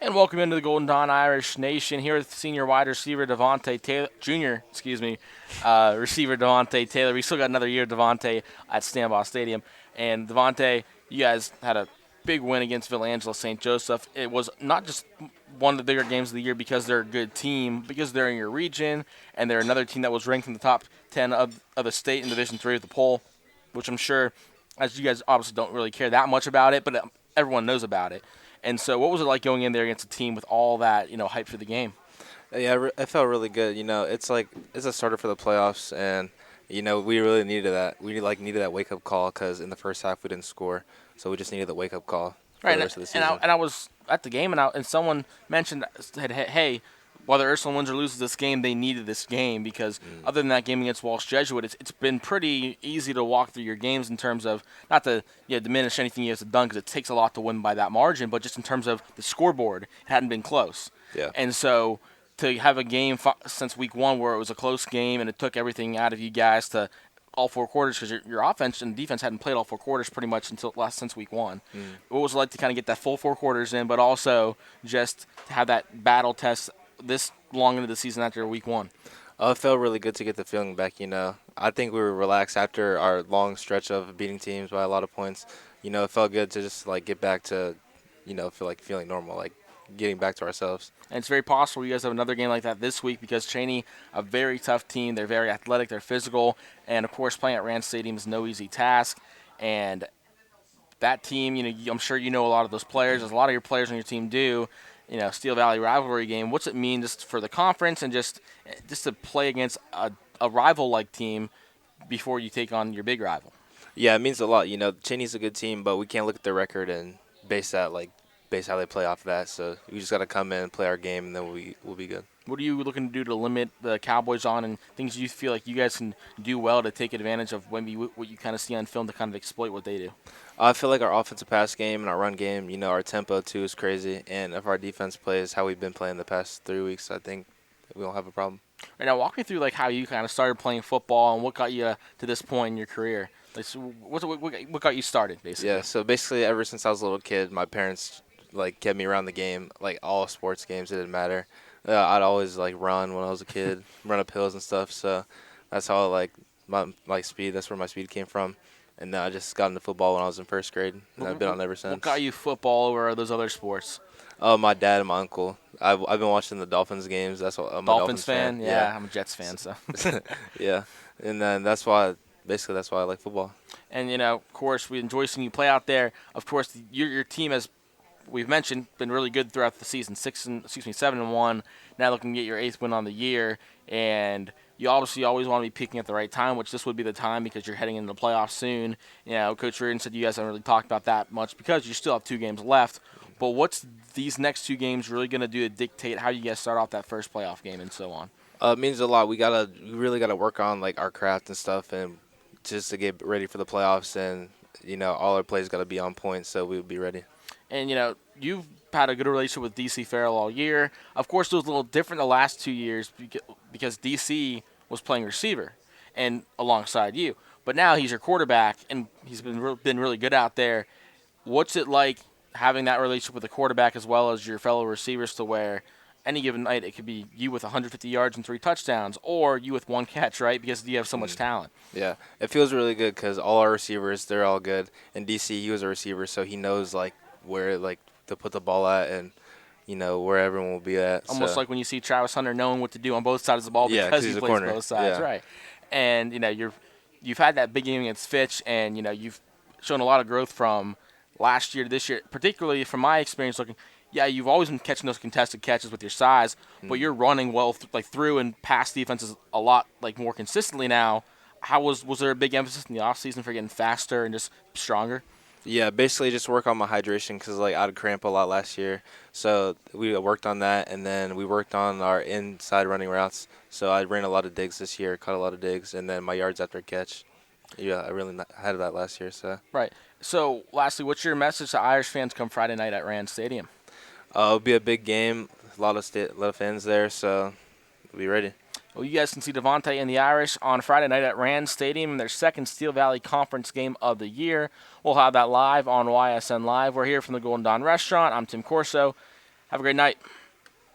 And welcome into the Golden Dawn Irish Nation here with senior wide receiver Devonte Taylor, receiver Devonte Taylor. We still got another year of Devonte at Stambaugh Stadium. And Devonte, you guys had a big win against Villangelo St. Joseph. It was not just one of the bigger games of the year because they're a good team, because they're in your region, and they're another team that was ranked in the top 10 of the state in Division 3 of the poll, which I'm sure, as you guys obviously don't really care that much about it, but everyone knows about it. And so, what was it like going in there against a team with all that, hype for the game? Yeah, it felt really good. It's like it's a starter for the playoffs, and we really needed that. We needed that wake up call because in the first half we didn't score, so we just needed the wake up call for Right, the rest of the and I, season. and I was at the game, and someone mentioned, said, hey, whether Ursuline wins or loses this game, they needed this game because other than that game against Walsh Jesuit, it's been pretty easy to walk through your games in terms of not to diminish anything you guys have done because it takes a lot to win by that margin, but just in terms of the scoreboard, it hadn't been close. Yeah. And so to have a game since week one where it was a close game and it took everything out of you guys to all four quarters because your offense and defense hadn't played all four quarters pretty much since week one. What was it like to kind of get that full four quarters in, but also just to have that battle test this long into the season after week one? Oh, it felt really good to get the feeling back. I think we were relaxed after our long stretch of beating teams by a lot of points. It felt good to just like get back to, feel like feeling normal, like getting back to ourselves. And it's very possible you guys have another game like that this week because Chaney, a very tough team. They're very athletic. They're physical. And, of course, playing at Rand Stadium is no easy task. And that team, I'm sure you know a lot of those players, as a lot of your players on your team do. Steel Valley rivalry game. What's it mean just for the conference and just to play against a rival-like team before you take on your big rival? Yeah, it means a lot. Cheney's a good team, but we can't look at their record and base how they play off of that. So we just got to come in, play our game, and then we'll be good. What are you looking to do to limit the Cowboys on and things you feel like you guys can do well to take advantage of maybe what you kind of see on film to kind of exploit what they do? I feel like our offensive pass game and our run game, our tempo too is crazy. And if our defense plays how we've been playing the past 3 weeks, I think we don't have a problem. Right now, walk me through like how you kind of started playing football and what got you to this point in your career. Like, so what got you started, basically? Yeah, so basically ever since I was a little kid, my parents kept me around the game, like all sports games. It didn't matter. I'd always run when I was a kid, run up hills and stuff. So that's how my speed. That's where my speed came from. And then I just got into football when I was in first grade, and I've been on ever since. What got you football over those other sports? My dad and my uncle. I've been watching the Dolphins games. That's what I'm a Dolphins fan. Yeah, I'm a Jets fan, so. Yeah, and then that's why I like football. And of course, we enjoy seeing you play out there. Of course, your team has, we've mentioned, been really good throughout the season. 7-1. Now looking to get your 8th win on the year, and you obviously always want to be peaking at the right time, which this would be the time because you're heading into the playoffs soon. Coach Reardon said you guys haven't really talked about that much because you still have 2 games left. But what's these next 2 games really going to do to dictate how you guys start off that first playoff game and so on? It means a lot. We really gotta work on our craft and stuff, and just to get ready for the playoffs. And all our plays gotta be on point, so we'll be ready. And you've had a good relationship with DC Farrell all year. Of course, it was a little different the last 2 years because DC was playing receiver and alongside you. But now he's your quarterback, and he's been really good out there. What's it like having that relationship with the quarterback as well as your fellow receivers to where any given night it could be you with 150 yards and 3 touchdowns or you with 1 catch, right? Because you have so much talent. Yeah, it feels really good because all our receivers, they're all good. And DC, he was a receiver, so he knows where to put the ball at and where everyone will be at. Almost like when you see Travis Hunter knowing what to do on both sides of the ball because he plays corner. both sides, right? And you've had that big game against Fitch, and you've shown a lot of growth from last year to this year, particularly from my experience looking. Yeah, you've always been catching those contested catches with your size, but you're running well through and past defenses a lot more consistently now. How was there a big emphasis in the offseason for getting faster and just stronger? Yeah, basically just work on my hydration because I had cramp a lot last year. So we worked on that, and then we worked on our inside running routes. So I ran a lot of digs this year, caught a lot of digs, and then my yards after catch. Yeah, I really had that last year. So right. So lastly, what's your message to Irish fans come Friday night at Rand Stadium? It'll be a big game. A lot of fans there, so we'll be ready. Well, you guys can see Devonte and the Irish on Friday night at Rand Stadium in their second Steel Valley Conference game of the year. We'll have that live on YSN Live. We're here from the Golden Dawn Restaurant. I'm Tim Corso. Have a great night.